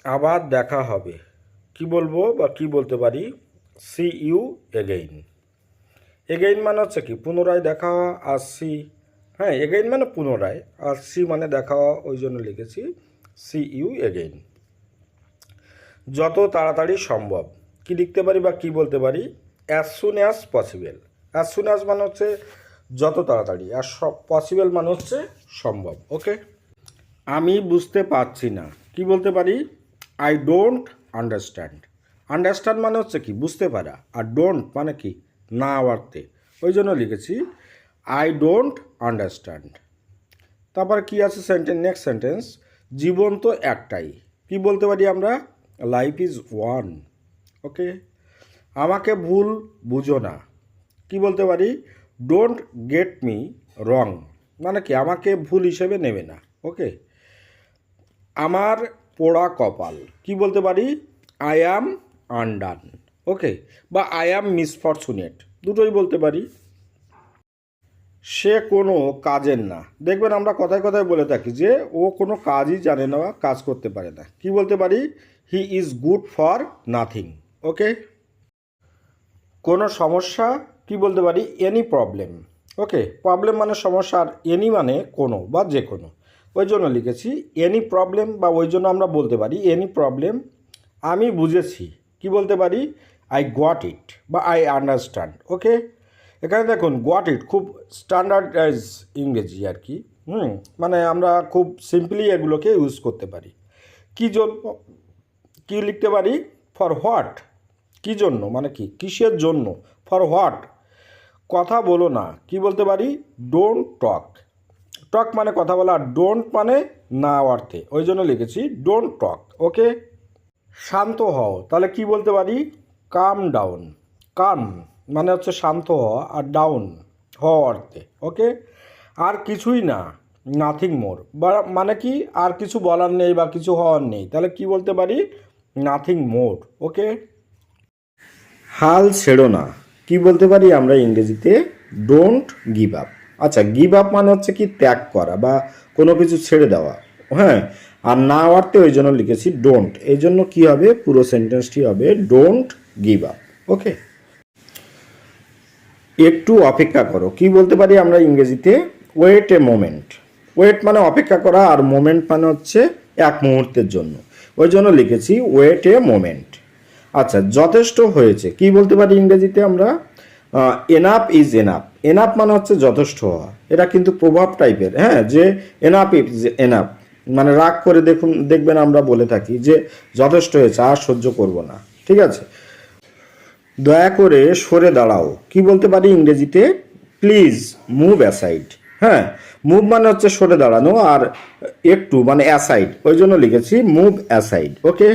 আবার দেখা হবে। কি বলবো বা কি বলতে পারি? C you again. এগেইন মানে হচ্ছে কি পুনরায় দেখা হওয়া, আর সি, হ্যাঁ এগেইন মানে পুনরায়, আর সি মানে দেখা হওয়া, ওই জন্য লিখেছি সি ইউ এগেইন। যত তাড়াতাড়ি সম্ভব কি লিখতে পারি বা কি বলতে পারি? As soon as possible. As soon as মানে হচ্ছে যত তাড়াতাড়ি, আর সব পসিবল মানে হচ্ছে সম্ভব। ওকে, আমি বুঝতে পারছি না কি বলতে পারি? I don't understand. আন্ডারস্ট্যান্ড মানে হচ্ছে কি বুঝতে পারা, আর ডোন্ট মানে কি না অর্থে, ওই জন্য লিখেছি আই ডোন্ট আন্ডারস্ট্যান্ড। তারপর কি আছে সেন্টেন্স, নেক্সট সেন্টেন্স, জীবন তো একটাই। কি বলতে পারি আমরা? Life is one. ওকে, আমাকে ভুল বুঝো না। কি বলতে পারি? ডোন্ট গেট মি রং, মানে কি আমাকে ভুল হিসেবে নেবে না। ওকে, আমার পোড়া কপাল। কি বলতে পারি? I am undone. ওকে, বা আই অ্যাম মিসফরচুনেট, দুটোই বলতে পারি। সে কোনো কাজের না। দেখবেন আমরা কথায় কথায় বলে থাকি যে ও কোনো কাজই জানে না বা কাজ করতে পারে না। কি বলতে পারি? He is good for nothing. Okay, কোনো সমস্যা কি বলতে পারি? Any problem. ওকে, প্রবলেম মানে সমস্যা, আর এনি মানে কোনো বা যে কোনো, ওই জন্য লিখেছি এনি প্রবলেম, বা ওই জন্য আমরা বলতে পারি এনি প্রবলেম। আমি বুঝেছি। কি বলতে পারি? আই গট ইট বা আই আন্ডারস্ট্যান্ড। ওকে, এখানে দেখুন গট ইট খুব স্ট্যান্ডার্ডাইজ ইংরেজি আর কি। মানে আমরা খুব সিম্পলি এগুলোকে ইউজ করতে পারি। কী জন্য কি লিখতে পারি? For what. কী জন্য মানে কি কিসের জন্য? For what. কথা বলো না। কি বলতে পারি? Don't talk. টক মানে কথা বলা, আর ডোন্ট মানে না অর্থে, ওই জন্য লিখেছি ডোন্ট টক। ওকে, শান্ত হও। তাহলে কি বলতে পারি? কাম ডাউন। কাম মানে হচ্ছে শান্ত হওয়া, আর ডাউন হওয়া অর্থে। ওকে, আর কিছুই না, নাথিং মোর, বা মানে কি আর কিছু বলার নেই বা কিছু হওয়ার নেই, তাহলে কি বলতে পারি? Nothing more. ওকে, হাল ছেড়ো না। কি বলতে পারি আমরা ইংরেজিতে? Don't give up. আচ্ছা, গিভ আপ মানে হচ্ছে কি ত্যাগ করা বা কোনো কিছু ছেড়ে দেওয়া। হ্যাঁ, আর না অর্থে ওই জন্য লিখেছি ডোন্ট। এই জন্য কী হবে? পুরো সেন্টেন্সটি হবে ডোন্ট গিভ আপ। ওকে, একটু অপেক্ষা করো। কি বলতে পারি আমরা ইংরেজিতে? Wait a moment. ওয়েট মানে অপেক্ষা করা, আর মোমেন্ট মানে হচ্ছে এক মুহূর্তের জন্য, ওই জন্য লিখেছি ওয়েট এ মোমেন্ট। আচ্ছা, যথেষ্ট হয়েছে। কি বলতে পারি ইংরেজিতে আমরা? Enough is enough. এনাফ মানে হচ্ছে যথেষ্ট হওয়া। এটা কিন্তু প্রভাব টাইপের, হ্যাঁ, যে এনাফ ইজ এনাফ মানে রাগ করে দেখবেন আমরা বলে থাকি যে যথেষ্ট হয়েছে, আর সহ্য করব না। ঠিক আছে, দয়া করে সরে দাঁড়াও। কি বলতে পারি ইংরেজিতে? Please move aside. হ্যাঁ, মুভ মানে হচ্ছে সরে দাঁড়ানো, আর একটু মানে অ্যাসাইড, ওই জন্য লিখেছি মুভ অ্যাসাইড। ওকে,